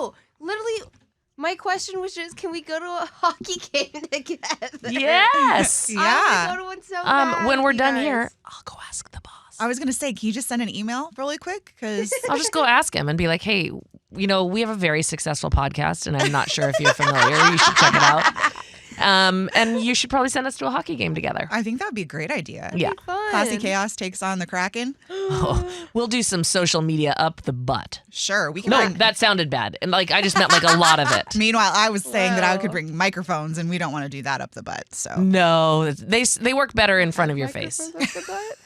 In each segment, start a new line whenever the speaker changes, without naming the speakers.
No, literally, my question was just, can we go to a hockey game together?
Yes.
Yeah.
I want to go to one so bad.
When we're
you
done
guys.
here, I'll go ask the boss.
I was going to say, can you just send an email really quick? Because
I'll just go ask him and be like, hey, we have a very successful podcast, and I'm not sure if you're familiar. You should check it out. And you should probably send us to a hockey game together.
I think that would be a great idea.
Yeah.
Fun.
Classy Chaos takes on the Kraken.
We'll do some social media up the butt.
Sure, we can.
No,
bring-
that sounded bad. And I just meant a lot of it.
Meanwhile, I was saying that I could
Wow.
bring microphones, and we don't want to do that up the butt. So
No, they work better in front of your face.
Microphones up the butt?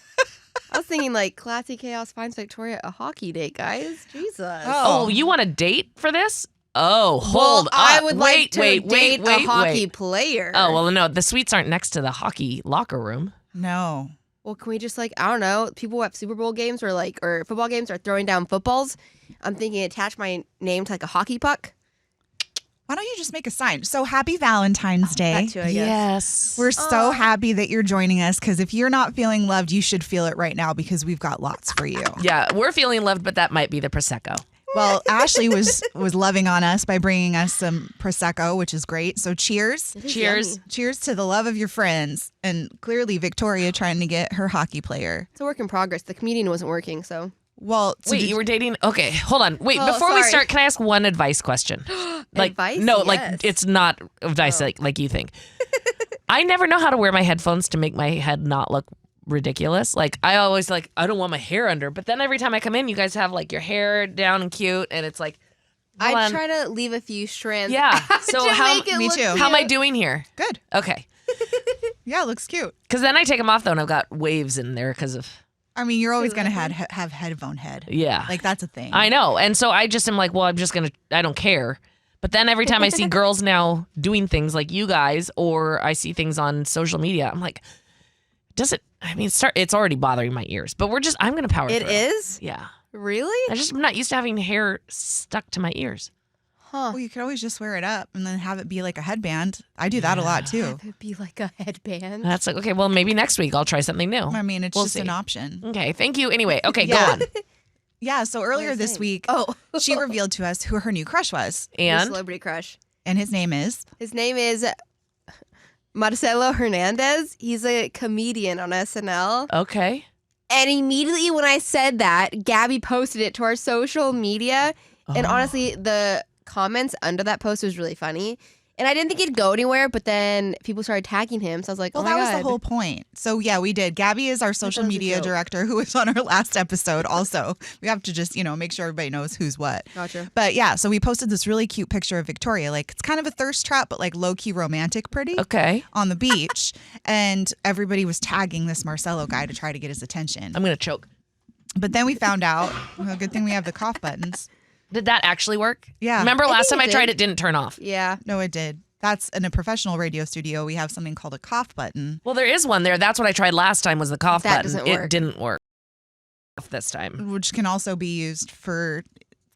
I was thinking Classy Chaos finds Victoria a hockey date, guys. Jesus.
Oh, you want a date for this? Oh, hold up.
I would like to
wait,
date a hockey
wait.
player.
Oh, well, no, the suites aren't next to the hockey locker room.
no.
Well, can we just I don't know, people at Super Bowl games or football games are throwing down footballs. I'm thinking attach my name to a hockey puck.
Why don't you just make a sign? So happy Valentine's Day.
That too, I guess.
Yes.
We're so happy that you're joining us because if you're not feeling loved, you should feel it right now because we've got lots for you.
Yeah, we're feeling loved, but that might be the Prosecco.
Well, Ashley was loving on us by bringing us some Prosecco, which is great. So cheers.
It is
Cheers.
yummy.
Cheers to the love of your friends. And clearly Victoria trying to get her hockey player.
It's a work in progress. The comedian wasn't working, so.
Well, so
Wait,
did-
you were dating? Okay, hold on. Wait,
Oh,
before we
sorry.
start, can I ask one advice question?
Advice?
No,
Yes.
it's not advice like you think. I never know how to wear my headphones to make my head not look ridiculous. I always I don't want my hair under, but then every time I come in, you guys have your hair down and cute, and it's hold
I
on.
try to leave a few strands.
Yeah. So
to
how
make it
me
look
too.
how am I
cute.
doing here?
good.
Okay,
Yeah, it looks cute.
because then I take them off though, and I've got waves in there because of
I mean, you're always going to have headphone head.
yeah.
That's a thing.
I know, and so I just am well, I'm just gonna. I don't care. But then every time I see girls now doing things like you guys, or I see things on social media, I'm like, does it? I mean, it's already bothering my ears. But I'm gonna power
It
through.
is?
Yeah.
Really?
I'm not used to having hair stuck to my ears.
Huh.
Well, you could always just wear it up and then have it be like a headband. I do that a lot too.
Have it be like a headband.
That's okay. Well, maybe next week I'll try something new.
I mean, it's
We'll
just
see.
an option.
Okay. Thank you. Anyway. Okay.
Yeah.
Go on.
Yeah, so earlier
was
this
saying?
week,
Oh.
she revealed to us who her new crush was.
Your
And
celebrity crush.
And his name is?
His name is Marcelo Hernandez. He's a comedian on SNL.
okay.
And immediately when I said that, Gabby posted it to our social media. And
Oh.
honestly, the comments under that post was really funny. And I didn't think it'd go anywhere, but then people started tagging him. So I was like,
Well,
oh my
that was
God.
the whole point. So, yeah, we did. Gabby is our social
was a
media
joke.
director who was on our last episode also. We have to just, make sure everybody knows who's what.
Gotcha.
But, yeah, so we posted this really cute picture of Victoria. It's kind of a thirst trap, but low-key romantic pretty.
Okay.
On the beach. And everybody was tagging this Marcelo guy to try to get his attention.
I'm gonna choke.
But then we found out, well, good thing we have the cough buttons.
Did that actually work?
Yeah.
Remember last
think
time I
it
tried
did.
it didn't turn off.
Yeah.
No, it did. That's in a professional radio studio. We have something called a cough button.
Well, there is one there. That's what I tried last time was the cough
That
button.
doesn't
It
work.
didn't work this time.
Which can also be used for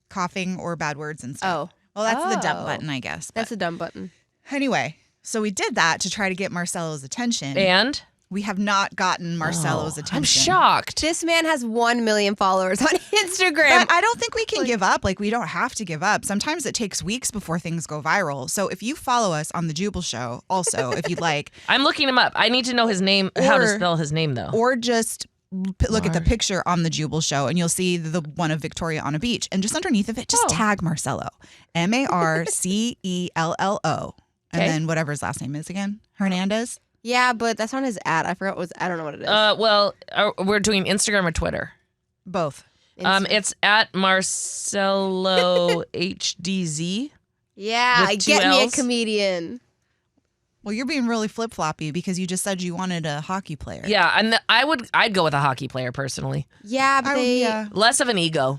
coughing or bad words and stuff.
Oh,
Well, that's the dump
Oh.
button, I guess.
that's
But
a dumb button.
anyway, so we did that to try to get Marcelo's attention.
And
We have not gotten Marcelo's
Oh,
attention.
I'm shocked.
This man has 1 million followers on Instagram.
But I don't think we can give up. We don't have to give up. Sometimes it takes weeks before things go viral. So if you follow us on the Jubal Show, also, if you'd like,
I'm looking him up. I need to know his name, how to
Or-
spell his name, though.
or just look at the picture on the Jubal Show and you'll see the one of Victoria on a beach. And just underneath of it, just
Oh.
tag Marcelo. Marcello. And
Okay.
then whatever his last name is again. Hernandez.
Yeah, but that's on his ad. I forgot I don't know what it is.
Well, we're doing Instagram or Twitter.
Both.
It's at Marcelo HDZ.
yeah,
with 2
get me a
Ls.
comedian.
Well, you're being really flip-floppy because you just said you wanted a hockey player.
Yeah, and I'd go with a hockey player personally.
Yeah, but they
Less of an ego.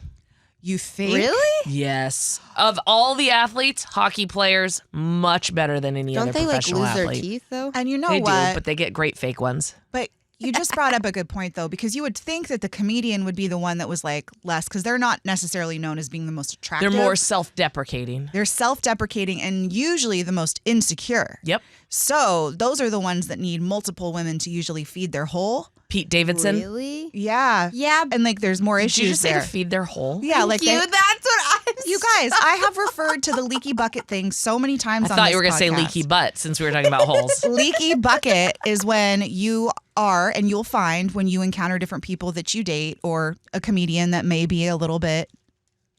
You think?
really
Yes. Of all the athletes, hockey players much better than any
don't
other
they
professional
lose
athlete.
their teeth though?
And you know
They
what?
do, but they get great fake ones.
But you just brought up a good point, though, because you would think that the comedian would be the one that was less, because they're not necessarily known as being the most attractive.
They're more self-deprecating.
They're self-deprecating and usually the most insecure.
Yep.
So those are the ones that need multiple women to usually feed their hole.
Pete Davidson.
Really?
Yeah.
Yeah.
And there's more
Did
issues
you just say
there.
to feed their hole?
Yeah,
Thank you.
they,
That's what I
You guys, I have referred to the leaky bucket thing so many times
I
on
thought
this
you were going to say
podcast.
leaky butt since we were talking about holes.
Leaky bucket is when you are, and you'll find when you encounter different people that you date or a comedian that may be a little bit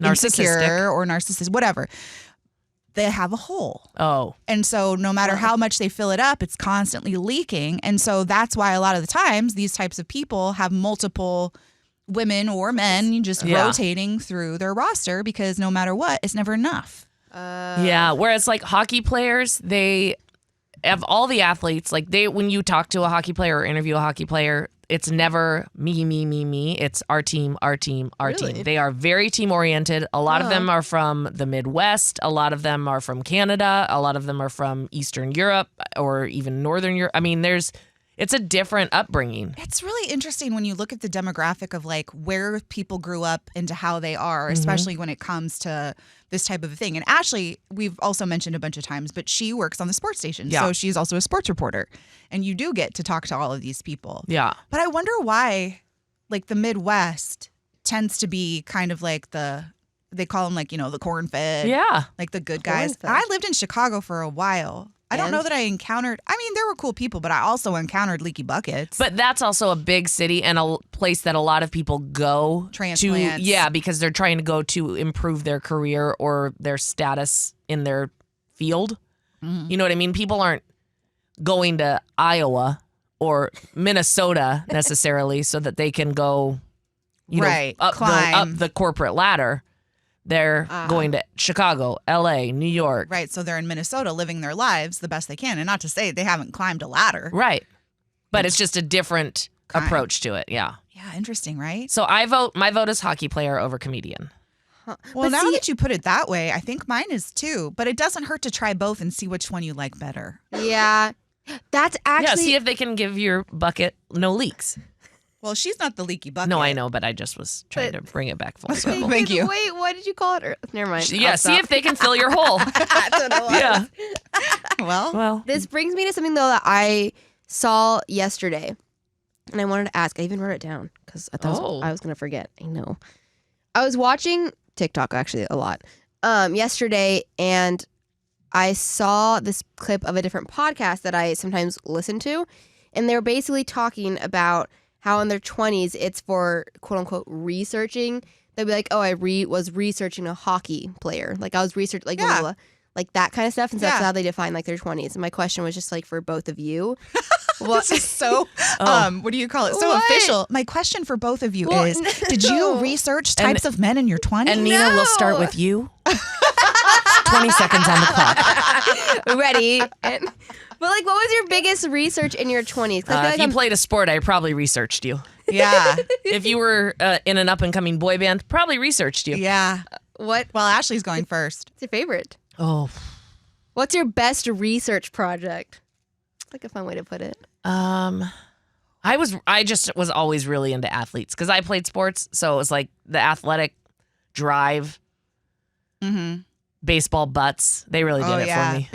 insecure or narcissistic, whatever. They have a hole.
Oh.
And so no matter how much they fill it up, it's constantly leaking. And so that's why a lot of the times these types of people have multiple women or men just rotating through their roster because no matter what, it's never enough.
Yeah. Whereas like hockey players, they have all the athletes, like when you talk to a hockey player or interview a hockey player, it's never me. It's our team, our team, our team. They are very team oriented. A lot of them are from the Midwest. A lot of them are from Canada. A lot of them are from Eastern Europe or even Northern Europe. I mean, it's a different upbringing.
It's really interesting when you look at the demographic of like where people grew up into how they are, especially when it comes to this type of a thing. And Ashley, we've also mentioned a bunch of times, but she works on the sports station.
Yeah.
So she's also a sports reporter. And you do get to talk to all of these people.
Yeah.
But I wonder why like the Midwest tends to be kind of like they call them like, the corn-fed.
Yeah.
Like the good guys.
Corn-fed.
I lived in Chicago for a while. I don't know that I encountered, there were cool people, but I also encountered leaky buckets.
But that's also a big city and a place that a lot of people go
Transplants.
to. Yeah, because they're trying to go to improve their career or their status in their field. You know what I mean? People aren't going to Iowa or Minnesota necessarily so that they can go, up the corporate ladder. They're going to Chicago, L.A., New York.
Right, so they're in Minnesota living their lives the best they can. And not to say they haven't climbed a ladder.
Right. But it's just a different approach to it, yeah.
Yeah, interesting, right?
So my vote is hockey player over comedian.
Well, now that you put it that way, I think mine is too. But it doesn't hurt to try both and see which one you like better.
Yeah. That's actually...
Yeah, see if they can give your bucket no leaks.
Well, she's not the leaky bucket.
No, I know, but I just was trying to bring it back full circle.
Thank you.
Wait, what did you call it? Never mind.
Yeah,
I'll
see
stop.
if they can fill your hole.
That's what it was.
Yeah.
Well,
This brings me to something, though, that I saw yesterday. And I wanted to ask. I even wrote it down because I thought I was going to forget. I know. I was watching TikTok, actually, a lot yesterday, and I saw this clip of a different podcast that I sometimes listen to. And they were basically talking about how in their 20s it's for quote-unquote researching. They'd be like, oh, I was researching a hockey player. Like I was researching, like, like that kind of stuff. And so that's how they define like their 20s. And my question was just like for both of you.
this is so, what do you call it? So official. My question for both of you is, did you research types of men in your 20s?
And Nina, we'll start with you. 20 seconds on the clock.
Ready? But like, what was your biggest research in your 20s?
If you played a sport, I probably researched you.
Yeah.
If you were in an up-and-coming boy band, probably researched you.
Yeah.
What?
Well, Ashley's going first.
What's your favorite?
Oh.
What's your best research project? It's like a fun way to put it.
I just was always really into athletes because I played sports, so it was like the athletic drive.
Mm-hmm.
Baseball butts, they really did it for me.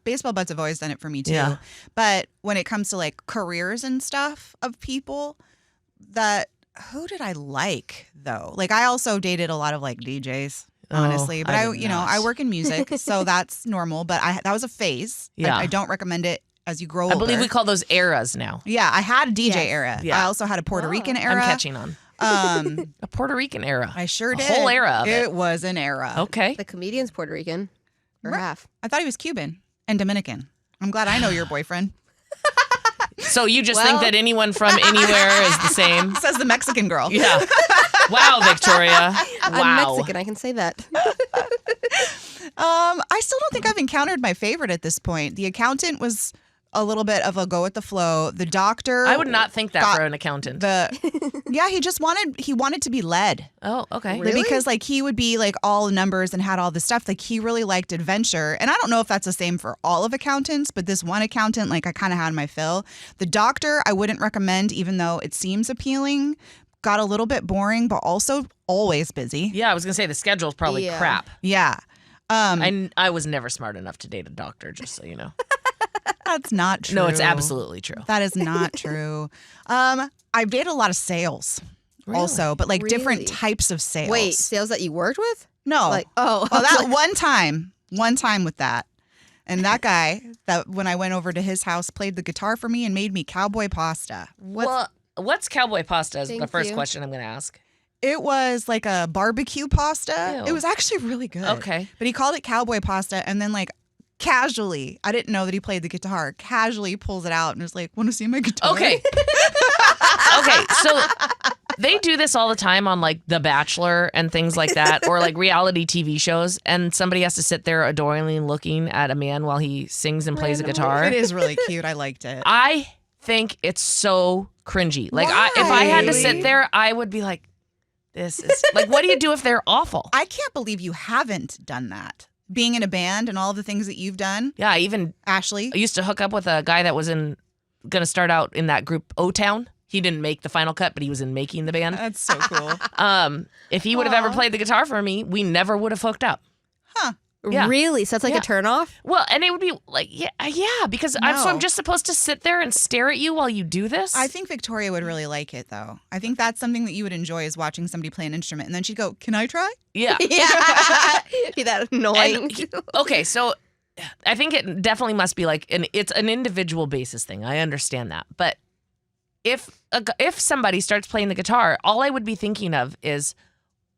Baseball butts have always done it for me too.
Yeah.
But when it comes to like careers and stuff of people, who did I like though? Like I also dated a lot of like DJs, honestly. But I work in music, so that's normal. But that was a phase.
Yeah.
I don't recommend it as you grow older.
I believe we call those eras now.
Yeah, I had a DJ era.
Yeah.
I also had a Puerto Rican era.
I'm catching on. A Puerto Rican era.
I sure did.
A whole era of it.
It was an era.
Okay.
The comedian's Puerto Rican. Or half.
I thought he was Cuban and Dominican. I'm glad I know your boyfriend.
So you just think that anyone from anywhere is the same?
Says the Mexican girl.
Yeah. Wow, Victoria. Wow.
I'm Mexican. I can say that.
I still don't think I've encountered my favorite at this point. The accountant was a little bit of a go with the flow. The doctor,
I would not think that for an accountant.
He wanted to be led.
Oh, okay.
Really?
Because like he would be like all numbers and had all this stuff. Like he really liked adventure. And I don't know if that's the same for all of accountants, but this one accountant, like I kind of had my fill. The doctor, I wouldn't recommend, even though it seems appealing. Got a little bit boring, but also always busy.
Yeah, I was gonna say the schedule's probably crap.
Yeah.
And I was never smart enough to date a doctor, just so you know.
That's not true.
No, it's absolutely true.
That is not true. I've dated a lot of sales also, but like different types of sales.
Wait, sales that you worked with?
No.
Like,
Well, that one time with that. And that guy, that when I went over to his house, played the guitar for me and made me cowboy pasta.
What's cowboy pasta is the
Thank
first
you.
question I'm going to ask.
It was like a barbecue pasta.
Ew.
It was actually really good.
Okay.
But he called it cowboy pasta and then like casually, I didn't know that he played the guitar, casually pulls it out and was like, want to see my guitar?
Okay. Okay, so they do this all the time on like The Bachelor and things like that, or like reality TV shows, and somebody has to sit there adoringly looking at a man while he sings and plays a guitar.
It is really cute. I liked it.
I think it's so cringy. Like,
Why?
if I had to sit there, I would be like, this is like, what do you do if they're awful?
I can't believe you haven't done that. Being in a band and all the things that you've done.
Yeah, I
Ashley.
used to hook up with a guy that was going to start out in that group O-Town. He didn't make the final cut, but he was in making the band.
That's so cool.
If he would have ever played the guitar for me, we never would have hooked up.
Huh.
Yeah.
Really? So that's like
Yeah.
a turnoff?
Well, and it would be like, yeah, because I'm just supposed to sit there and stare at you while you do this?
I think Victoria would really like it, though. I think that's something that you would enjoy is watching somebody play an instrument. And then she'd go, can I try?
Yeah.
Yeah. Be that annoying.
Okay, so I think it definitely must be like, it's an individual basis thing. I understand that. But if somebody starts playing the guitar, all I would be thinking of is,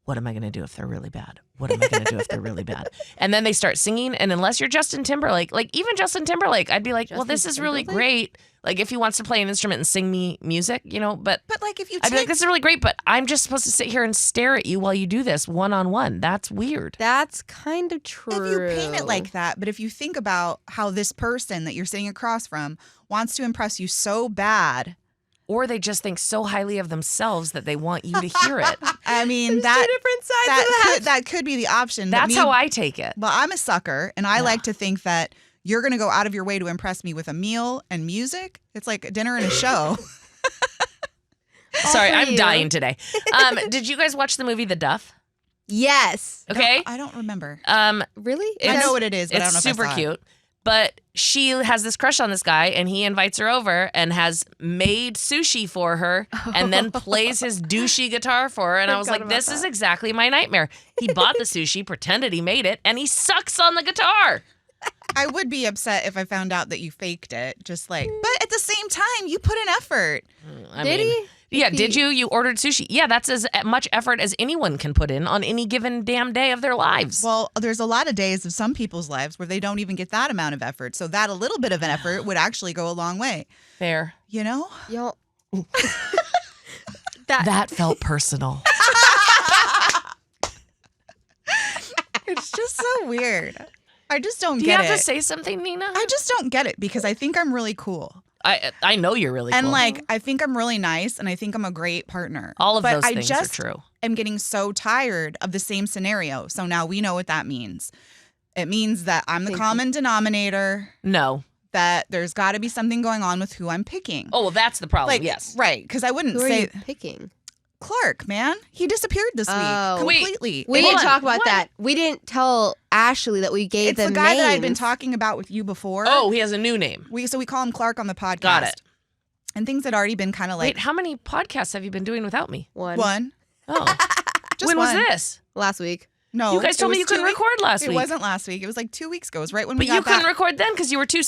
what am I going to do if they're really bad? What am I going to do if they're really bad? And then they start singing, and unless you're Justin Timberlake, like even Justin Timberlake, I'd be like, well, this is really great. Like if he wants to play an instrument and sing me music, but
like if you
I'd be like, this is really great, but I'm just supposed to sit here and stare at you while you do this one-on-one. That's weird.
That's kind of true.
If you paint it like that, but if you think about how this person that you're sitting across from wants to impress you so bad.
Or they just think so highly of themselves that they want you to hear it.
I mean,
There's two different sides of that.
That could be the option.
That's how I take it.
Well, I'm a sucker, and I like to think that you're going to go out of your way to impress me with a meal and music. It's like a dinner and a show.
Sorry,
for
I'm
you.
dying today. Did you guys watch the movie The Duff?
Yes.
Okay.
I don't remember.
Really?
I know what it is, but I don't know
It's
if I
super
saw it.
cute. But she has this crush on this guy, and he invites her over and has made sushi for her and then plays his douchey guitar for her. And I was like, this is exactly my nightmare. He bought the sushi, pretended he made it, and he sucks on the guitar.
I would be upset if I found out that you faked it. Just like, but at the same time, you put in effort.
Did he?
Yeah, did you? You ordered sushi. Yeah, that's as much effort as anyone can put in on any given damn day of their lives.
Well, there's a lot of days of some people's lives where they don't even get that amount of effort. So that a little bit of an effort would actually go a long way.
Fair.
You know?
Y'all.
That felt personal.
It's just so weird. I just don't
Do
get it.
you have to say something, Nina?
I just don't get it because I think I'm really cool.
I know you're really cool.
And like, I think I'm really nice and I think I'm a great partner.
All of
but
those
I
things
just
are true.
am getting so tired of the same scenario. So now we know what that means. It means that I'm the common denominator,
No.
that there's got to be something going on with who I'm picking.
Oh, well, that's the problem.
Like,
yes.
Right. Because I wouldn't
Who are
say
you picking?
Clark, man. He disappeared this
Oh.
week
Wait.
completely.
We
Hold
didn't
on.
talk about
What?
that. We didn't tell Ashley that we gave
It's
them
the guy
names.
that I've been talking about with you before.
Oh, he has a new name.
So we call him Clark on the podcast.
Got it.
And things had already been kind of like
Wait, how many podcasts have you been doing without me?
one.
Oh.
Just
when was
one.
this?
last week.
No,
You guys
it
told me
was
you couldn't
2 weeks-
record last
It
week.
wasn't last week. It was like 2 weeks ago. It was right when
But
we got
you
back.
couldn't record then because you were too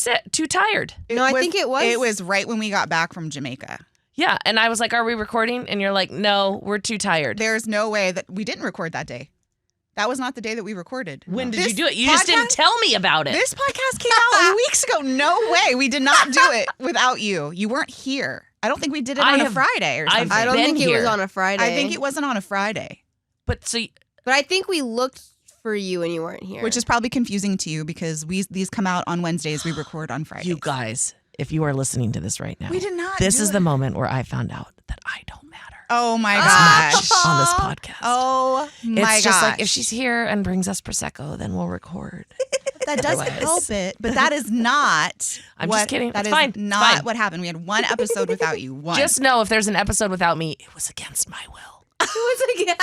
tired.
No, I think it was.
It was right when we got back from Jamaica.
Yeah, and I was like, are we recording? And you're like, no, we're too tired.
There's no way that we didn't record that day. That was not the day that we recorded.
When did
This
you do it? You just didn't
podcast-
tell me about it.
This podcast came out weeks ago. No way. We did not do it without you. You weren't here. I don't think we did it on a Friday or something.
I've
I don't
been
think it was
here.
on a Friday.
I think it wasn't on a Friday,
But
But I think we looked for you and you weren't here.
which is probably confusing to you because these come out on Wednesdays. We record on Fridays.
you guys, if you are listening to this right now,
We did not.
this
do
is
it.
the moment where I found out that I don't matter
Oh my
as
gosh.
much on this podcast.
Oh my gosh.
It's just like if she's here and brings us Prosecco, then we'll record.
That doesn't
Otherwise-
help it, but that is not.
I'm
what,
just kidding.
That
It's
is
fine. It's
not
fine.
what happened. We had one episode without you. One.
Just know if there's an episode without me, it was against my will.
It was like,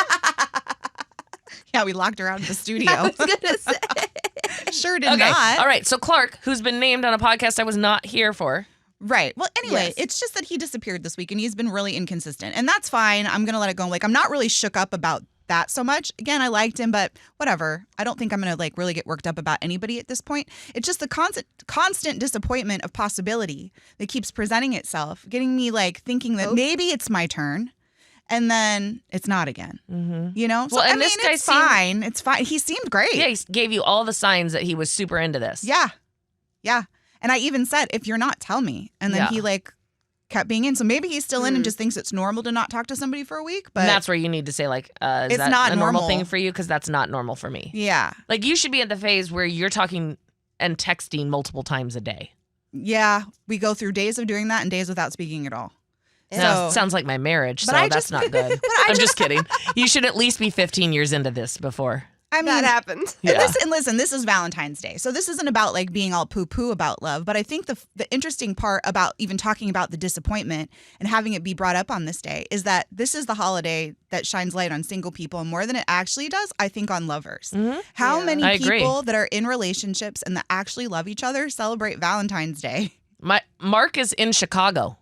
yeah, we locked her out of the studio.
I was gonna say.
Sure did
Okay.
not.
All right. So Clark, who's been named on a podcast I was not here for.
Right. Well, anyway,
Yes.
it's just that he disappeared this week and he's been really inconsistent. And that's fine. I'm going to let it go. Like, I'm not really shook up about that so much. Again, I liked him, but whatever. I don't think I'm gonna like really get worked up about anybody at this point. It's just the constant disappointment of possibility that keeps presenting itself, getting me like thinking that maybe it's my turn. And then it's not again, you know? So,
Well, and
I mean,
this guy
it's fine. It's fine. He seemed great.
Yeah, he gave you all the signs that he was super into this.
Yeah. Yeah. And I even said, if you're not, tell me. And then he like kept being in. So maybe he's still in and just thinks it's normal to not talk to somebody for a week. But
And that's where you need to say, like, is
it's
that
not
a normal
normal.
thing for you? Because that's not normal for me.
Yeah.
Like, you should be at the phase where you're talking and texting multiple times a day.
Yeah. We go through days of doing that and days without speaking at all.
No, sounds like my marriage, so that's not good. I'm just kidding. You should at least be 15 years into this before.
I mean,
that happened.
Yeah.
And listen, this is Valentine's Day. So this isn't about like being all poo-poo about love. But I think the interesting part about even talking about the disappointment and having it be brought up on this day is that this is the holiday that shines light on single people more than it actually does, I think, on lovers. How many
I agree.
people that are in relationships and that actually love each other celebrate Valentine's Day?
Mark is in Chicago.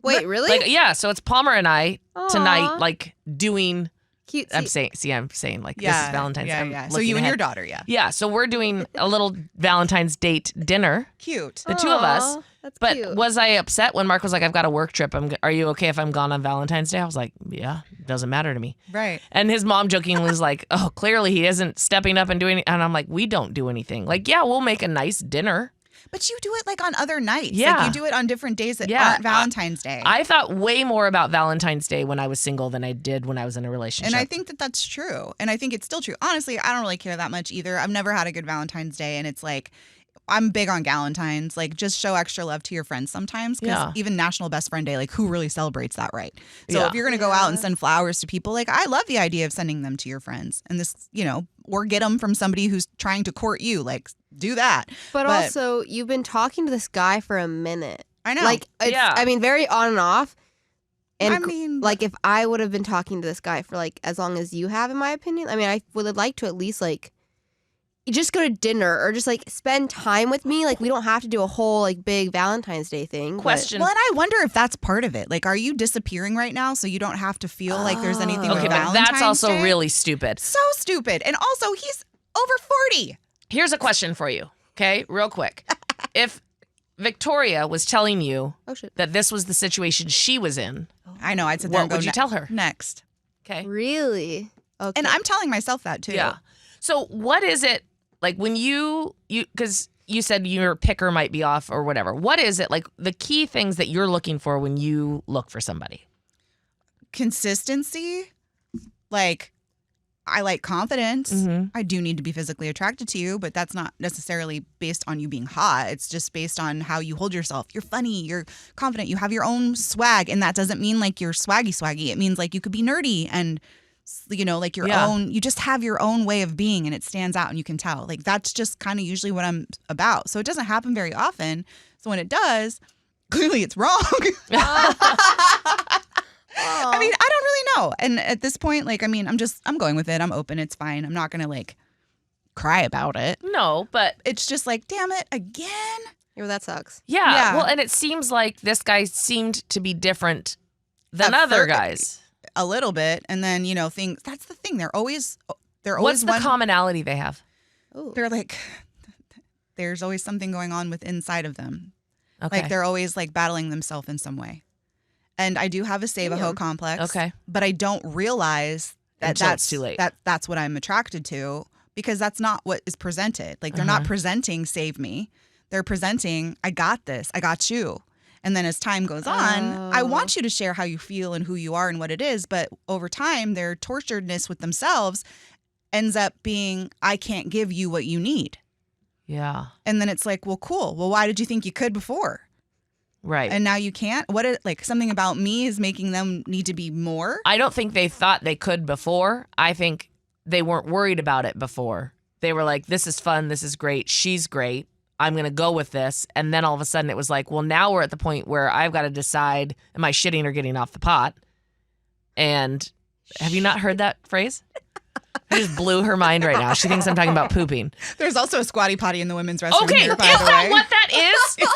Wait, really?
Like, yeah, so it's Palmer and I tonight,
Aw.
like, doing...
Cute.
I'm saying like, this is Valentine's. I'm
Yeah. So
looking
you and
ahead.
your daughter, yeah.
Yeah, so we're doing a little Valentine's date dinner,
Cute.
the two of us.
That's
But
cute.
was I upset when Mark was like, I've got a work trip. Are you okay if I'm gone on Valentine's Day? I was like, yeah, it doesn't matter to me.
Right.
And his mom jokingly was like, oh, clearly he isn't stepping up and doing it. And I'm like, we don't do anything. Like, yeah, we'll make a nice dinner.
But you do it like on other nights.
Yeah.
Like you do it on different days that
Yeah.
aren't Valentine's Day.
I thought way more about Valentine's Day when I was single than I did when I was in a relationship.
And I think that that's true. And I think it's still true. Honestly, I don't really care that much either. I've never had a good Valentine's Day. And it's like, I'm big on Galentine's. Like, just show extra love to your friends sometimes. Because
Yeah.
even National Best Friend Day, like, who really celebrates that, right? So
Yeah.
if you're going to go out and send flowers to people, like, I love the idea of sending them to your friends. And this, you know, or get them from somebody who's trying to court you. Like, do that.
But also, you've been talking to this guy for a minute.
I know.
Like, it's,
Yeah.
I mean, very on and off. And
I mean,
like, if I would have been talking to this guy for like as long as you have, in my opinion, I mean, I would have liked to at least like just go to dinner or just like spend time with me. Like, we don't have to do a whole like big Valentine's Day thing. but-
Question.
well, and I wonder if that's part of it. Like, are you disappearing right now so you don't have to feel like there's anything with
Okay, but
Valentine's
that's also
Day?
really stupid.
So stupid. And also, he's over 40.
Here's a question for you, okay? Real quick. If Victoria was telling you
Oh shit!
that this was the situation she was in,
I know. I'd sit there
what
and go,
would you tell her?
Next.
Okay.
Really? Okay.
And I'm telling myself that too.
Yeah. So what is it like when you because you said your picker might be off or whatever. What is it like the key things that you're looking for when you look for somebody?
Consistency. Like, I like confidence. I do need to be physically attracted to you, but that's not necessarily based on you being hot. It's just based on how you hold yourself. You're funny, you're confident, you have your own swag. And that doesn't mean like you're swaggy. It means like you could be nerdy and, you know, like your own, you just have your own way of being and it stands out and you can tell. Like, that's just kind of usually what I'm about. So it doesn't happen very often. So when it does, clearly it's wrong. I mean, I don't really know. And at this point, like, I mean, I'm going with it. I'm open. It's fine. I'm not going to like cry about it.
No, but
It's just like, damn it, again.
Yeah, well, that sucks.
yeah.
Yeah.
Well, and it seems like this guy seemed to be different than
At
other
fir-
guys.
A little bit. And then, you know, that's the thing. They're always
What's the
one.
commonality they have?
Oh.
They're like, there's always something going on with inside of them.
Okay.
Like, they're always like battling themselves in some way. And I do have a save-a-ho complex.
Okay.
But I don't realize that
Until it's too late.
That's what I'm attracted to, because that's not what is presented. Like, they're not presenting save me. They're presenting, I got this. I got you. And then as time goes on, I want you to share how you feel and who you are and what it is. But over time, their torturedness with themselves ends up being, I can't give you what you need.
Yeah.
And then it's like, well, cool. Well, why did you think you could before?
Right.
And now you can't? Like, something about me is making them need to be more?
I don't think they thought they could before. I think they weren't worried about it before. They were like, this is fun. This is great. She's great. I'm going to go with this. And then all of a sudden it was like, well, now we're at the point where I've got to decide, am I shitting or getting off the pot? And have you not heard that phrase? I just blew her mind right now. She thinks I'm talking about pooping.
There's also a squatty potty in the women's restroom
Okay,
here,
is
by the
that
way.
what that is?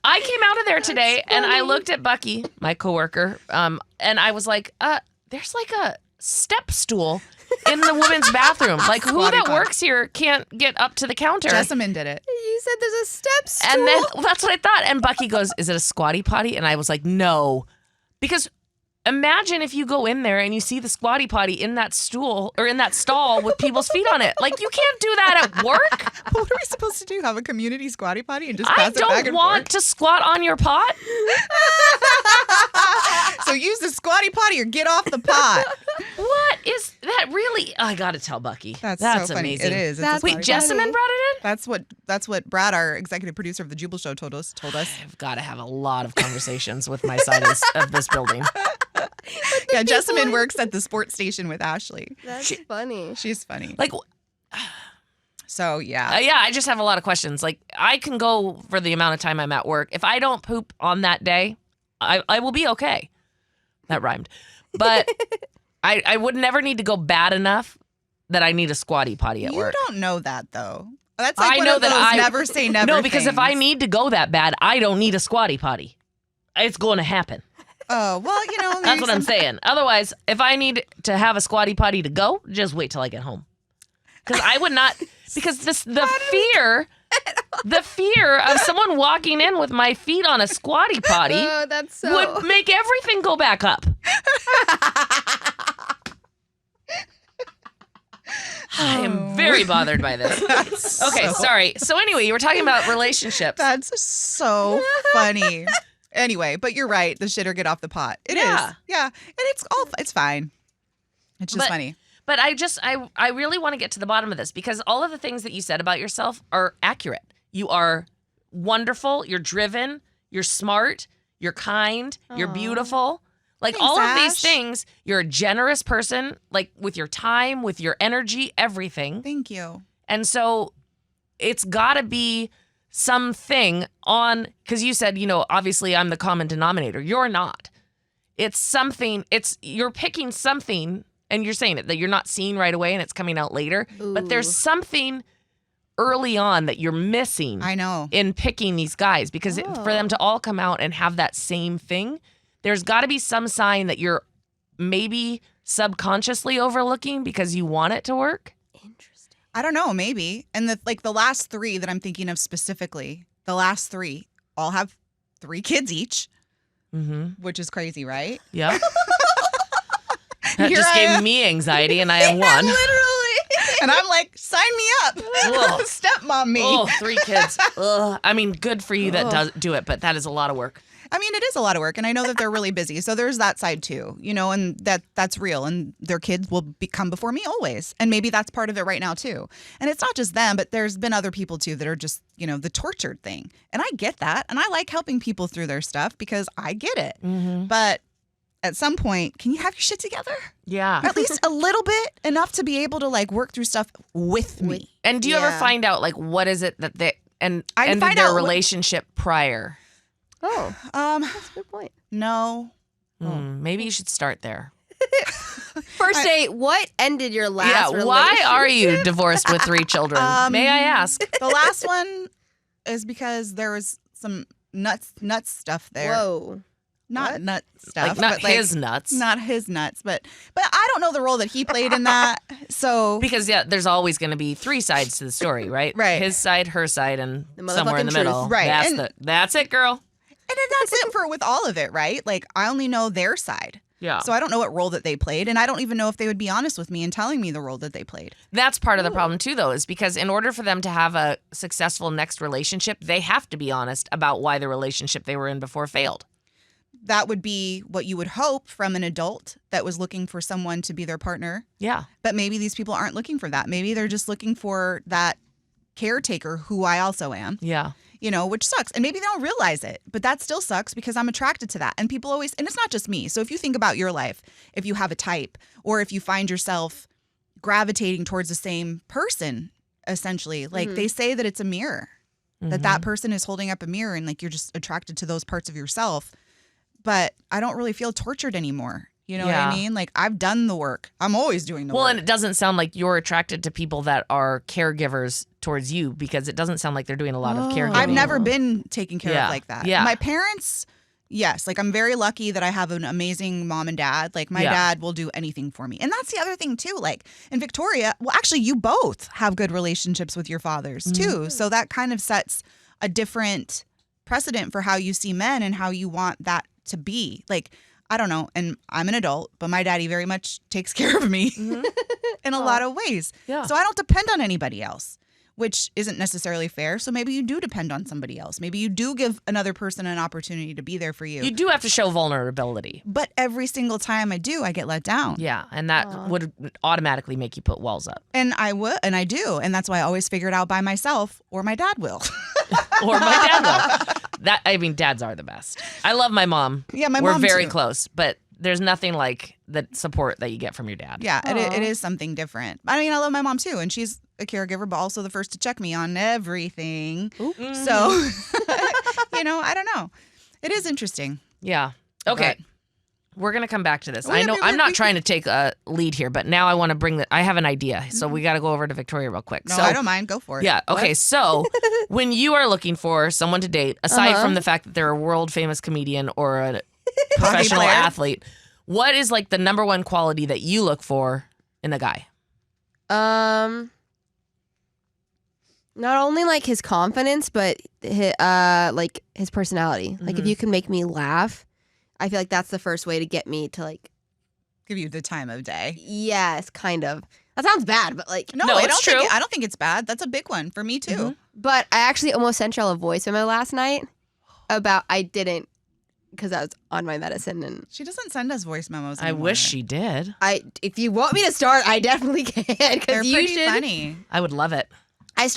I came out of there today and I looked at Bucky, my coworker, and I was like, there's like step stool in the women's bathroom. Like, who
Squatty
that
potty.
works here can't get up to the counter?
Jessamine did it.
You said there's a step stool.
And then that's what I thought. And Bucky goes, "Is it a squatty potty?" And I was like, "No," because imagine if you go in there and you see the squatty potty in that stool or in that stall with people's feet on it. Like, you can't do that at work.
What are we supposed to do? Have a community squatty potty and just
I
pass it back
don't
and
want to squat on your pot.
So use the squatty potty or get off the pot.
What is that really? I got to tell Bucky.
That's so funny.
amazing.
It is. It's
That's
a
Wait,
squatty
Jessamine
potty.
brought it in?
That's what Brad, our executive producer of the Jubal Show, told us.
I've got to have a lot of conversations with my side of this building.
Yeah, Jessamine works at the sports station with Ashley.
That's funny.
She's funny.
Like,
So yeah.
yeah, I just have a lot of questions. Like, I can go for the amount of time I'm at work. If I don't poop on that day, I will be okay. That rhymed. But I would never need to go bad enough that I need a squatty potty at
You
work.
don't know that though. That's like
I
one
know
of those
that
never say never.
No, because if I
things.
need to go that bad, I don't need a squatty potty. It's going to happen.
Oh well, you know.
That's what I'm saying. Otherwise, if I need to have a squatty potty to go, just wait till I get home. Because I would not. Because the fear of someone walking in with my feet on a squatty potty
Oh, that's so.
would make everything go back up. I am very bothered by this. Okay, sorry. So anyway, you were talking about relationships.
That's so funny. Anyway, but you're right. The shit or get off the pot. It is. Yeah. And it's fine. It's just funny.
But I really want to get to the bottom of this because all of the things that you said about yourself are accurate. You are wonderful. You're driven. You're smart. You're kind. You're beautiful. Like,
Thanks,
all of these
Ash.
things. You're a generous person, like, with your time, with your energy, everything.
Thank you.
And so it's got to be something on, because you said, obviously I'm the common denominator. You're not. It's something, you're picking something, and you're saying it, that you're not seeing right away and it's coming out later. But there's
Ooh.
something early on that you're missing
I know.
in picking these guys, because for them to all come out and have that same thing, there's got to be some sign that you're maybe subconsciously overlooking because you want it to work.
Interesting.
I don't know, maybe. And the last three that I'm thinking of specifically, the last three all have 3 kids each, which is crazy, right?
Yep. That
Here
just
I
gave
am.
me anxiety, and I have one.
Literally. And I'm like, sign me up.
Ugh.
Stepmom me.
Oh, 3 kids. Ugh. I mean, good for you that does do it, but that is a lot of work.
I mean, it is a lot of work, and I know that they're really busy. So there's that side too, and that's real. And their kids will come before me always, and maybe that's part of it right now too. And it's not just them, but there's been other people too that are just the tortured thing. And I get that, and I like helping people through their stuff because I get it. But at some point, can you have your shit together?
Yeah.
At least a little bit, enough to be able to work through stuff with me.
And do you ever
Yeah.
find out what is it that they
I
ended
find
their
out what-
relationship prior?
Oh, that's a good point.
No.
Maybe you should start there.
First date, what ended your last
Yeah.
relationship?
Why are you divorced with 3 children? May I ask?
The last one is because there was some nuts stuff there.
Whoa.
Not
What?
nut stuff.
Like, not
but
his nuts.
Not his nuts, but I don't know the role that he played in that. So
Because there's always going to be 3 sides to the story, right?
Right.
His side, her side, and
The
somewhere in the
motherfucking
middle.
truth.
Right.
That's
And-
that's it, girl.
and then that's it for with all of it, right? Like I only know their side.
Yeah.
So I don't know what role that they played, and I don't even know if they would be honest with me in telling me the role that they played.
That's part of the problem too, though, is because in order for them to have a successful next relationship, they have to be honest about why the relationship they were in before failed.
That would be what you would hope from an adult that was looking for someone to be their partner.
Yeah.
But maybe these people aren't looking for that. Maybe they're just looking for that caretaker who I also am.
Yeah.
Which sucks. And maybe they don't realize it, but that still sucks because I'm attracted to that. And people always, and it's not just me. So if you think about your life, if you have a type or if you find yourself gravitating towards the same person, essentially, they say that it's a mirror, that person is holding up a mirror and you're just attracted to those parts of yourself. But I don't really feel tortured anymore. You know what I mean? I've done the work. I'm always doing the work.
Well, and it doesn't sound like you're attracted to people that are caregivers towards you because it doesn't sound like they're doing a lot of caregiving.
I've never been taken care
Yeah.
of like that.
Yeah.
My parents Yes, like I'm very lucky that I have an amazing mom and dad. Like my dad will do anything for me. And that's the other thing too. Like in Victoria, well actually you both have good relationships with your fathers too. So that kind of sets a different precedent for how you see men and how you want that to be. Like I don't know, and I'm an adult, but my daddy very much takes care of me in a lot of ways.
Yeah.
So I don't depend on anybody else, which isn't necessarily fair. So maybe you do depend on somebody else. Maybe you do give another person an opportunity to be there for you.
You do have to show vulnerability.
But every single time I do, I get let down.
Yeah, and that would automatically make you put walls up.
And I would, and I do. And that's why I always figure it out by myself, or my dad will.
Or my dad will. Dads are the best. I love my mom.
Yeah, my
We're
mom
very
too.
close, but there's nothing like the support that you get from your dad.
Yeah, it is something different. I mean, I love my mom too, and she's a caregiver, but also the first to check me on everything. So, I don't know. It is interesting.
Yeah. Okay.
But
we're going to come back to this. I know I'm not trying to take a lead here, but now I want to bring I have an idea. So we got to go over to Victoria real quick.
No,
so,
I don't mind. Go for it.
Yeah. Okay. So when you are looking for someone to date, aside from the fact that they're a world famous comedian or a professional
player?
athlete, what is like the number one quality that you look for in a guy?
Not only like his confidence, but like his personality. Like if you can make me laugh, I feel like that's the first way to get me to like
Give you the time of day.
yes, kind of. That sounds bad, but like
No,
it's true.
I don't think it's bad. That's a big one for me too.
But I actually almost sent y'all a voice memo last night about I didn't because I was on my medicine and
She doesn't send us voice memos
I
anymore.
wish she did.
if you want me to start, I definitely can.
They're
Because you
pretty
should.
funny.
I would love it.
I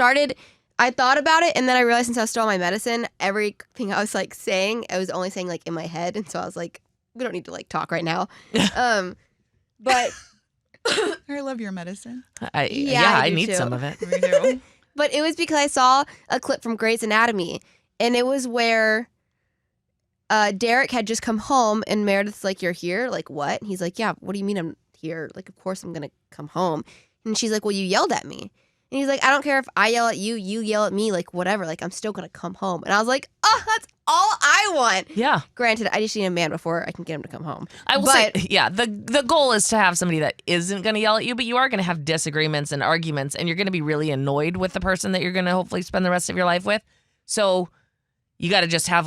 thought about it, and then I realized since I was still on my medicine, everything I was like saying, I was only saying like in my head, and so I was like, we don't need to like talk right now. But
I love your medicine.
I
do
need
too.
some of it.
We do.
But it was because I saw a clip from Grey's Anatomy, and it was where Derek had just come home, and Meredith's like, "You're here? Like what?" And he's like, "Yeah. What do you mean I'm here? Like, of course I'm gonna come home." And she's like, "Well, you yelled at me." And he's like, "I don't care if I yell at you, you yell at me, like whatever. Like I'm still gonna come home." And I was like, "Oh, that's all I want."
Yeah.
Granted, I just need a man before I can get him to come home.
I will say, yeah, the goal is to have somebody that isn't going to yell at you, but you are going to have disagreements and arguments, and you're going to be really annoyed with the person that you're going to hopefully spend the rest of your life with. So you got to just have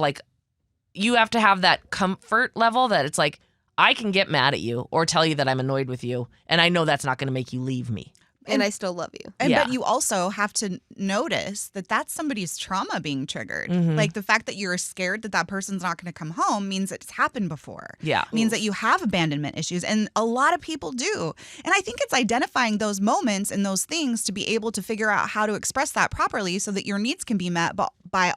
you have to have that comfort level that it's like, I can get mad at you or tell you that I'm annoyed with you, and I know that's not going to make you leave me.
And I still love you.
And
Yeah.
but you also have to notice that that's somebody's trauma being triggered.
Mhm.
Like the fact that you're scared that that person's not going to come home means it's happened before.
Yeah.
Means that you have abandonment issues, and a lot of people do. And I think it's identifying those moments and those things to be able to figure out how to express that properly so that your needs can be met, but by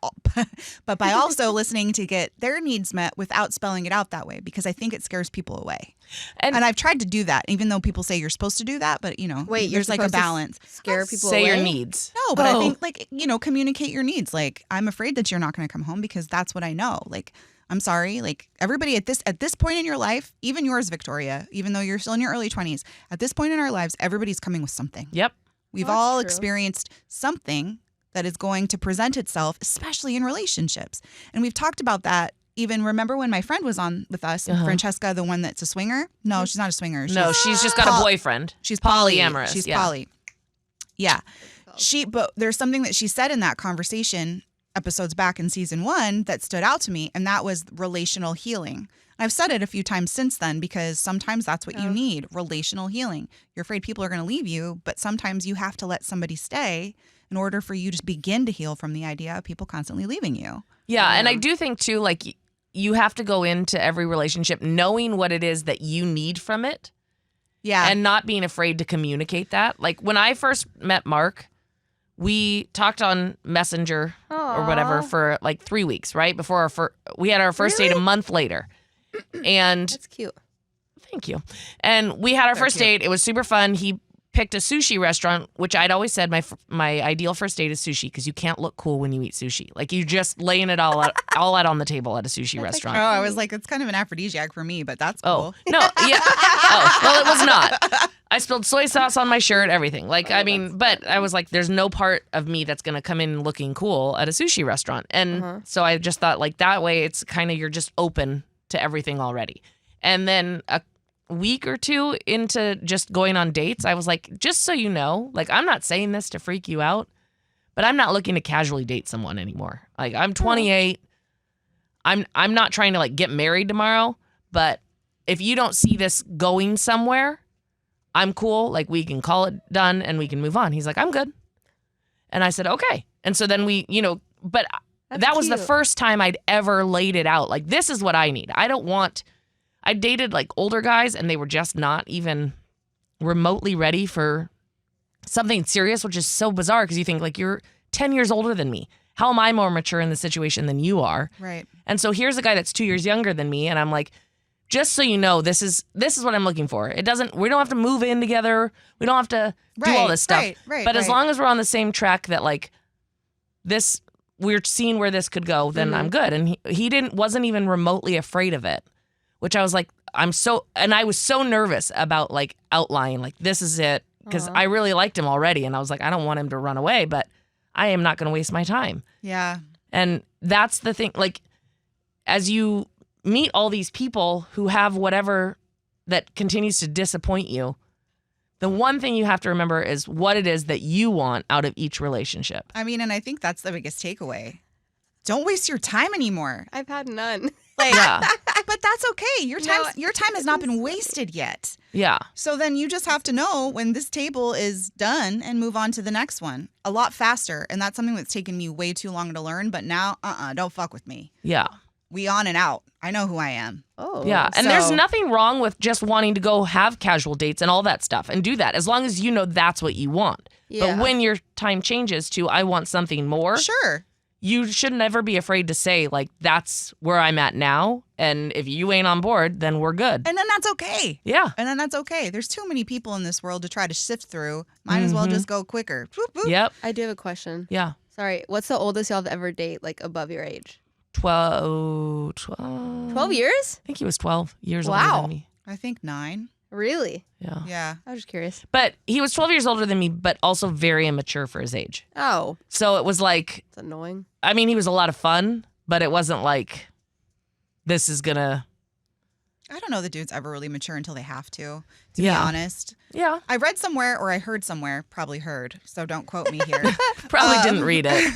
also listening to get their needs met without spelling it out that way, because I think it scares people away. And I've tried to do that, even though people say you're supposed to do that, but
Wait,
there's like a balance.
Scare people
Say
away?
your needs.
No, but I think communicate your needs. Like, I'm afraid that you're not going to come home because that's what I know. Like, I'm sorry. Like, everybody at this point in your life, even yours, Victoria, even though you're still in your early 20s, at this point in our lives, everybody's coming with something.
Yep.
We've
That's
all
true.
experienced something that is going to present itself, especially in relationships. And we've talked about that. Even remember when my friend was on with us, Francesca, the one that's a swinger? No, she's not a swinger.
She's just got a boyfriend.
She's
polyamorous.
She's
yeah.
poly. Yeah. But there's something that she said in that conversation episodes back in season 1 that stood out to me, and that was relational healing. I've said it a few times since then because sometimes that's what you need, relational healing. You're afraid people are going to leave you, but sometimes you have to let somebody stay in order for you to begin to heal from the idea of people constantly leaving you.
Yeah, and I do think too, like, you have to go into every relationship knowing what it is that you need from it.
Yeah.
And not being afraid to communicate that. Like, when I first met Mark, we talked on Messenger or whatever for like 3 weeks, right? Before we had our first date a month later. And
That's cute.
thank you. And we had our first date. It was super fun. He picked a sushi restaurant, which I'd always said my ideal first date is sushi because you can't look cool when you eat sushi. Like, you're just laying it all out on the table at a sushi restaurant.
Oh, I was like, it's kind of an aphrodisiac for me, but that's cool.
Oh, no. Yeah. Oh, well, it was not. I spilled soy sauce on my shirt, everything. Like, I mean, but I was like, there's no part of me that's going to come in looking cool at a sushi restaurant. And so I just thought, like, that way it's kind of, you're just open to everything already. And then a week or two into just going on dates, I was like, just so you know, like, I'm not saying this to freak you out, but I'm not looking to casually date someone anymore. Like, I'm 28. I'm not trying to, like, get married tomorrow, but if you don't see this going somewhere, I'm cool. Like, we can call it done and we can move on. He's like, I'm good. And I said, okay. And so then we, but that was the first time I'd ever laid it out. Like, this is what I need. I dated like older guys and they were just not even remotely ready for something serious, which is so bizarre because you think like you're 10 years older than me. How am I more mature in the situation than you are?
Right.
And so here's a guy that's 2 years younger than me. And I'm like, just so you know, this is what I'm looking for. We don't have to move in together. We don't have to do all this stuff. But as long as we're on the same track that like this, we're seeing where this could go, then I'm good. And he wasn't even remotely afraid of it, which I was like, I was so nervous about like outlining, like this is it. Because I really liked him already. And I was like, I don't want him to run away, but I am not going to waste my time.
Yeah.
And that's the thing. Like, as you meet all these people who have whatever that continues to disappoint you, the one thing you have to remember is what it is that you want out of each relationship.
I mean, and I think that's the biggest takeaway. Don't waste your time anymore.
I've had none.
Like,
Yeah.
But that's okay. Your time has not been wasted yet.
Yeah.
So then you just have to know when this table is done and move on to the next one a lot faster. And that's something that's taken me way too long to learn. But now, don't fuck with me.
Yeah.
We on and out. I know who I am.
Oh.
Yeah. And there's
So-
nothing wrong with just wanting to go have casual dates and all that stuff and do that as long as you know that's what you want.
Yeah.
But when your time changes to I want something more,
Sure.
you should never be afraid to say, like, that's where I'm at now. And if you ain't on board, then we're good.
And then that's okay.
Yeah.
And then that's okay. There's too many people in this world to try to sift through. Might as well just go quicker. Boop, boop.
Yep.
I do have a question.
Yeah.
Sorry. What's the oldest y'all have ever date, like above your age?
12.
12 years?
I think he was 12 years older
Wow.
than me.
I think 9.
Really?
Yeah.
Yeah.
I was just curious.
But he was 12 years older than me, but also very immature for his age.
Oh,
So it was like,
it's annoying.
I mean, he was a lot of fun, but it wasn't like, this is gonna.
I don't know the dudes ever really mature until they have to be
Yeah.
honest.
Yeah.
I read somewhere or I heard somewhere, probably heard, so don't quote me here.
Probably didn't read it.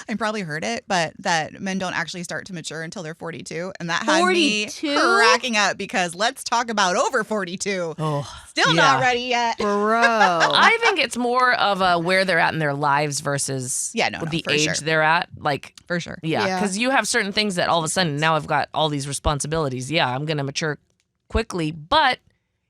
I probably heard it, but that men don't actually start to mature until they're 42. And that had me
42?
cracking up because let's talk about over 42.
Oh.
Still
yeah.
not ready yet.
Bro.
I think it's more of a where they're at in their lives versus the
for
age
sure.
they're at. Like,
For sure.
yeah,
Yeah.
because you have certain things that all of a sudden now I've got all these responsibilities. Yeah, I'm going to mature quickly, but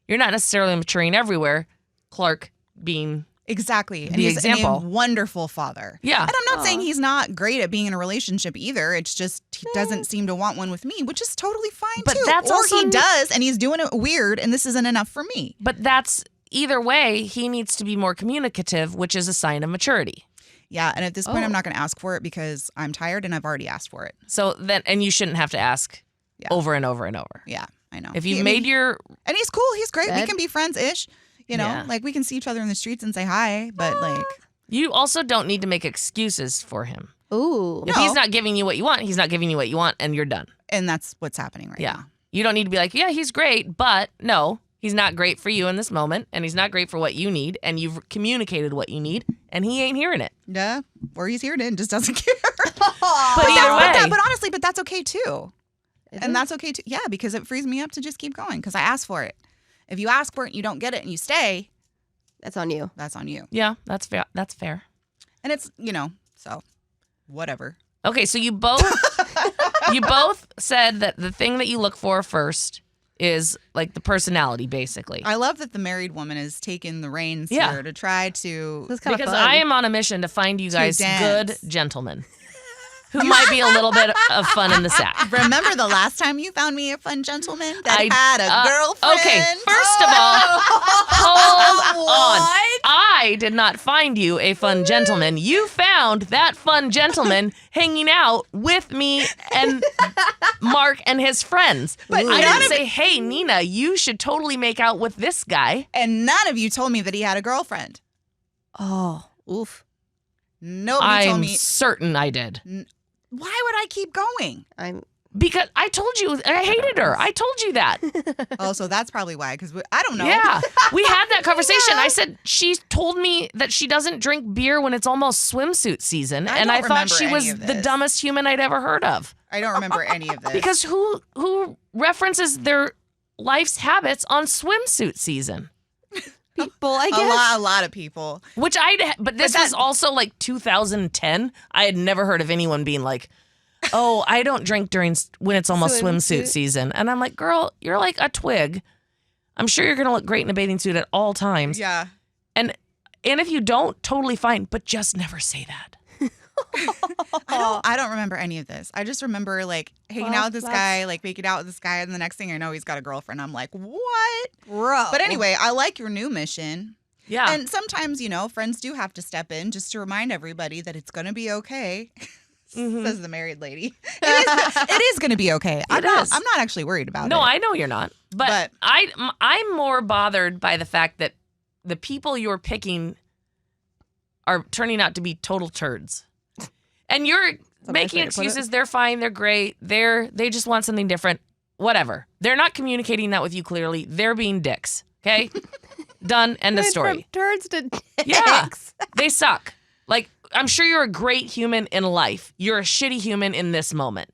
you're not necessarily maturing everywhere. Clark being,
Exactly. And
The
he's
example.
a wonderful father.
yeah.
And I'm not saying he's not great at being in a relationship either. It's just he doesn't seem to want one with me, which is totally fine
But
too.
that's
or
also-
he does and he's doing it weird and this isn't enough for me.
But that's either way, he needs to be more communicative, which is a sign of maturity.
Yeah, and at this point
Oh.
I'm not going to ask for it because I'm tired and I've already asked for it.
So then, and you shouldn't have to ask
Yeah.
over and over and over.
Yeah, I know.
If you've
I
made
mean,
your,
and he's cool, he's great. We
Bed?
can be friends-ish. You know,
Yeah.
like we can see each other in the streets and say hi, but like
you also don't need to make excuses for him.
Ooh.
If
No.
he's not giving you what you want, he's not giving you what you want, and you're done.
and that's what's happening right
Yeah.
now.
You don't need to be like, yeah, he's great, but no, he's not great for you in this moment, and he's not great for what you need, and you've communicated what you need, and he ain't hearing it.
Yeah, or he's here and just doesn't care.
But either way,
But honestly, but that's okay too.
Is
And
it?
that's okay too. Yeah, because it frees me up to just keep going because I asked for it. If you ask for it and you don't get it and you stay,
That's on you.
that's on you.
yeah, that's fair. That's fair.
And it's, so whatever.
Okay, so you both said that the thing that you look for first is like the personality, basically.
I love that the married woman has taken the reins
Yeah.
here to try to.
That's kind of
Because
fun.
I am on a mission to find you guys
dance.
good gentlemen. who might be a little bit of fun in the sack.
Remember the last time you found me a fun gentleman that had a girlfriend?
Okay, first of all, hold on. I did not find you a fun gentleman. You found that fun gentleman hanging out with me and Mark and his friends. But I didn't say, hey, Nina, you should totally make out with this guy.
And none of you told me that he had a girlfriend.
Oh, oof.
Nobody told me.
I'm certain I did.
Why would I keep going?
Because I told you I hated her. I told you that.
Oh, so that's probably why. Because I don't know.
Yeah. We had that conversation. I said, she told me that she doesn't drink beer when it's almost swimsuit season. And I thought she was the dumbest human I'd ever heard of.
I don't remember any of this.
Because who references their life's habits on swimsuit season?
People, I guess.
A lot of people.
But this was also like 2010. I had never heard of anyone being like, oh, I don't drink when it's almost swimsuit season. And I'm like, girl, you're like a twig. I'm sure you're going to look great in a bathing suit at all times.
Yeah.
And if you don't, totally fine. But just never say that.
I don't remember any of this. I just remember like hanging out with this guy, like making out with this guy, and the next thing I know, he's got a girlfriend. I'm like, what?
Bro.
But anyway, I like your new mission.
Yeah.
And sometimes, friends do have to step in just to remind everybody that it's going to be okay. Says the married lady. It is going to be okay. I'm not actually worried about it.
No, I know you're not. But I'm more bothered by the fact that the people you're picking are turning out to be total turds. And you're making excuses. They're fine. They're great. They just want something different. Whatever. They're not communicating that with you clearly. They're being dicks. Okay? Done. End of story.
From turds to dicks.
Yeah. They suck. Like, I'm sure you're a great human in life. You're a shitty human in this moment.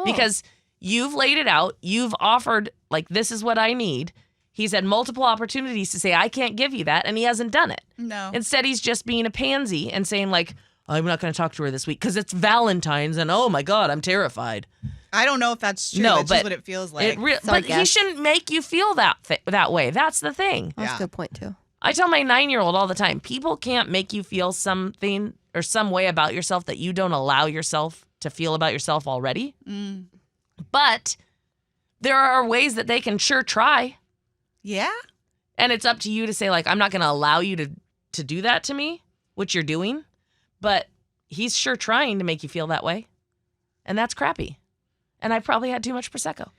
Because you've laid it out. You've offered, like, this is what I need. He's had multiple opportunities to say, I can't give you that. And he hasn't done it.
No.
Instead, he's just being a pansy and saying, like, I'm not going to talk to her this week because it's Valentine's and oh my God, I'm terrified.
I don't know if that's true.
No,
that's
but
just what it feels like.
But he shouldn't make you feel that way. That's the thing.
That's a good point too.
I tell my 9-year-old all the time, people can't make you feel something or some way about yourself that you don't allow yourself to feel about yourself already. But there are ways that they can sure try.
Yeah.
And it's up to you to say, like, I'm not going to allow you to do that to me, which you're doing. But he's sure trying to make you feel that way. And that's crappy. And I probably had too much Prosecco.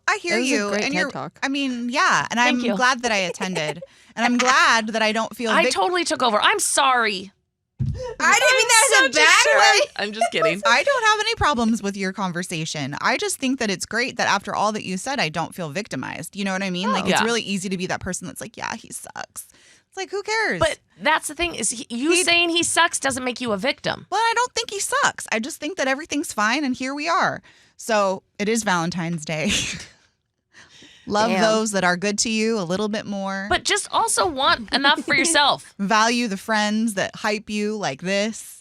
I hear you.
A great
and
TED Talk.
I mean, yeah. And I'm glad that I attended. And I'm glad that I don't feel
I totally took over. I'm sorry.
I didn't mean that in a bad way.
I'm just kidding.
I don't have any problems with your conversation. I just think that it's great that after all that you said, I don't feel victimized. You know what I mean? Like, it's really easy to be that person that's like, yeah, he sucks. It's like, who cares?
But that's the thing is saying he sucks doesn't make you a victim.
Well, I don't think he sucks. I just think that everything's fine and here we are. So it is Valentine's Day. Love those that are good to you a little bit more.
But just also want enough for yourself.
Value the friends that hype you like this.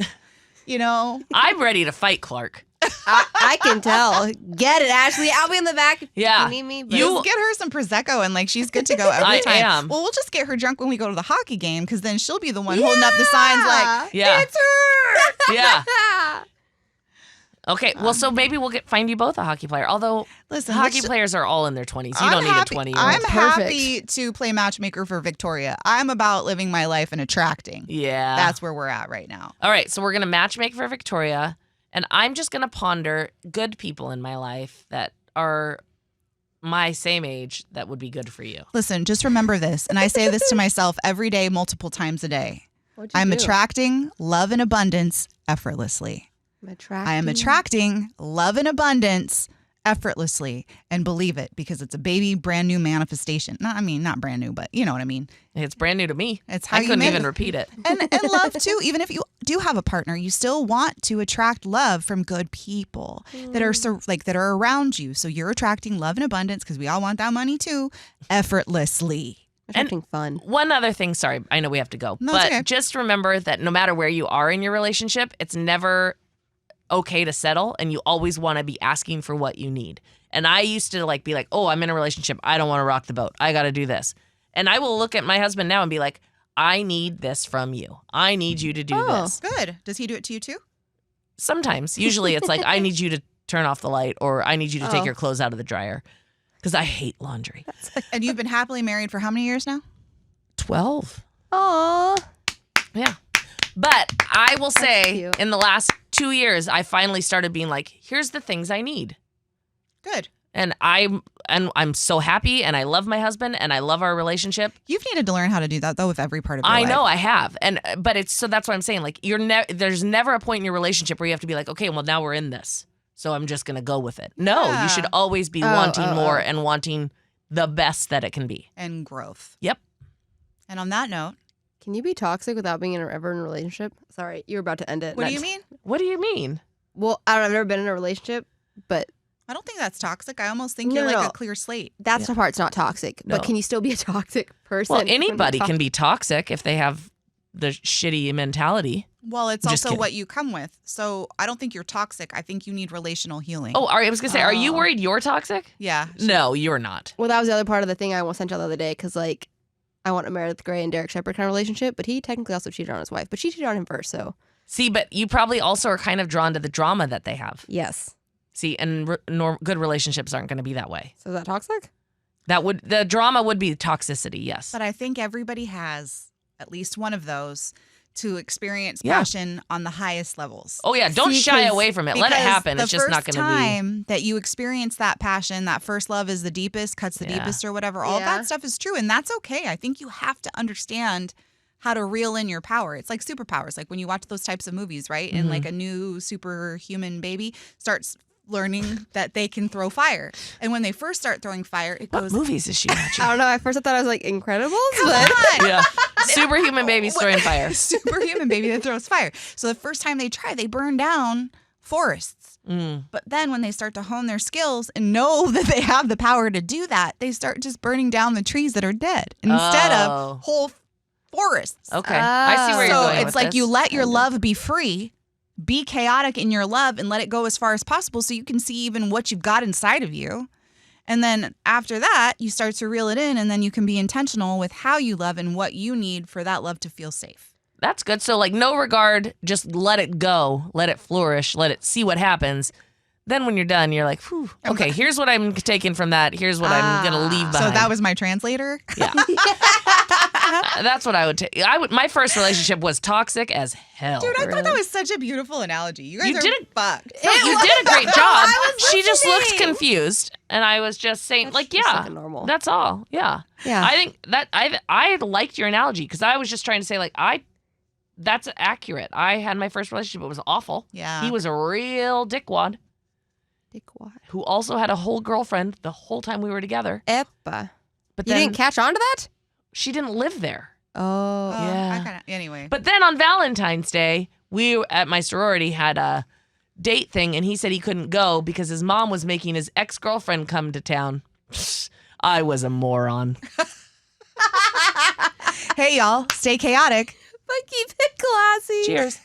I'm ready to fight Clark.
I can tell. Get it, Ashley. I'll be in the back.
Yeah.
If you need me. But
You get her some Prosecco and like she's good to go every
I
time.
am.
Well, we'll just get her drunk when we go to the hockey game because then she'll be the one holding up the signs like, it's her.
Yeah. Okay, well, so maybe we'll find you both a hockey player. Although,
listen,
hockey players are all in their 20s. You don't need a 20-year-old.
I'm happy to play matchmaker for Victoria. I'm about living my life and attracting.
Yeah.
That's where we're at right now.
All right, so we're going to matchmake for Victoria, and I'm just going to ponder good people in my life that are my same age that would be good for you.
Listen, just remember this, and I say this to myself every day, multiple times a day. I'm attracting love and abundance effortlessly. I am attracting love and abundance effortlessly, and believe it because it's a baby brand new manifestation. Not brand new, but you know what I mean.
It's brand new to me.
It's how
I couldn't even repeat it.
And love too. Even if you do have a partner, you still want to attract love from good people that are around you. So you're attracting love and abundance because we all want that money too, effortlessly.
Attracting fun.
One other thing, sorry, I know we have to go, but
okay.
Just remember that no matter where you are in your relationship, it's never okay to settle, and you always want to be asking for what you need. And I used to be like, oh, I'm in a relationship. I don't want to rock the boat. I got to do this. And I will look at my husband now and be like, I need this from you. I need you to do this.
Good. Does he do it to you too?
Sometimes. Usually it's like, I need you to turn off the light or I need you to take
Oh.
your clothes out of the dryer because I hate laundry.
And you've been happily married for how many years now?
12.
Aw.
Yeah. But I will say
cute.
in the last 2 years, I finally started being like, here's the things I need.
Good.
And I'm so happy and I love my husband and I love our relationship.
You've needed to learn how to do that though with every part of your
I
life.
know I have. But it's so that's what I'm saying. Like there's never a point in your relationship where you have to be like, okay, well now we're in this. So I'm just going to go with it. No,
Yeah.
you should always be wanting more and wanting the best that it can be.
And growth.
Yep.
And on that note,
Can you be toxic without being ever in a relationship? Sorry, you were about to end it.
what do you mean?
What do you mean?
Well, I don't know, I've never been in a relationship, but
I don't think that's toxic. I almost think
No,
you're like
no.
a clear slate.
that's the part's not toxic.
No.
But can you still be a toxic person?
Well,
when you're
anybody
toxic?
can be toxic if they have the shitty mentality.
Well, it's
Just
also
kidding.
what you come with. So I don't think you're toxic. I think you need relational healing.
Oh, I was going to say, are you
Oh.
worried you're toxic?
Yeah.
No, you're not.
Well, that was the other part of the thing I sent y'all the other day because, like, I want a Meredith Grey and Derek Shepherd kind of relationship, but he technically also cheated on his wife, but she cheated on him first, so
See, but you probably also are kind of drawn to the drama that they have.
yes.
See, and good relationships aren't going to be that way.
So is that toxic?
The drama would be toxicity, yes.
But I think everybody has at least one of those to experience
Yeah.
passion on the highest levels.
Oh yeah, don't
See,
shy
'cause-
away from it. Let it
Because
happen.
the
It's just not
first
going to be.
time that you experience that passion, that first love is the deepest, cuts the
Yeah.
deepest or whatever. All
Yeah.
that stuff is true. And that's okay. I think you have to understand how to reel in your power. It's like superpowers. Like when you watch those types of movies, right? And
Mm-hmm.
like a new superhuman baby starts learning that they can throw fire. And when they first start throwing fire, it
What
goes,
movies is she watching?
I don't know. At first I thought I was like Incredibles,
come
but
on.
Yeah. Superhuman babies throwing fire.
Superhuman baby that throws fire. So the first time they try, they burn down forests.
Mm.
But then when they start to hone their skills and know that they have the power to do that, they start just burning down the trees that are dead instead
Oh.
of whole forests.
Okay. I see where you're
So
going
it's
with
like
this.
you let your love be free, be chaotic in your love, and let it go as far as possible so you can see even what you've got inside of you. And then after that, you start to reel it in, and then you can be intentional with how you love and what you need for that love to feel safe.
That's good. So like no regard, just let it go, let it flourish, let it see what happens. Then when you're done, you're like, whew, okay, here's what I'm taking from that. Here's what I'm going to leave
So
behind.
that was my translator.
Yeah. That's what I would take. My first relationship was toxic as hell.
Dude, I thought that
Really?
was such a beautiful analogy. You guys
You
are
did it-
fucked.
No, you did a great job.
I was
She just looked
listening.
confused, and I was just saying,
That's
like,
just
yeah,
like a normal.
that's all. Yeah,
yeah.
I think that I liked your analogy because I was just trying to say, like, that's accurate. I had my first relationship; it was awful.
Yeah.
He was a real dickwad
Dickwad.
who also had a whole girlfriend the whole time we were together.
Epa.
But
You
then
didn't catch on to that?
she didn't live there.
Oh.
Yeah.
I kinda, anyway.
But then on Valentine's Day, we at my sorority had a date thing, and he said he couldn't go because his mom was making his ex-girlfriend come to town. I was a moron.
Hey, y'all, stay chaotic.
But keep it classy.
Cheers.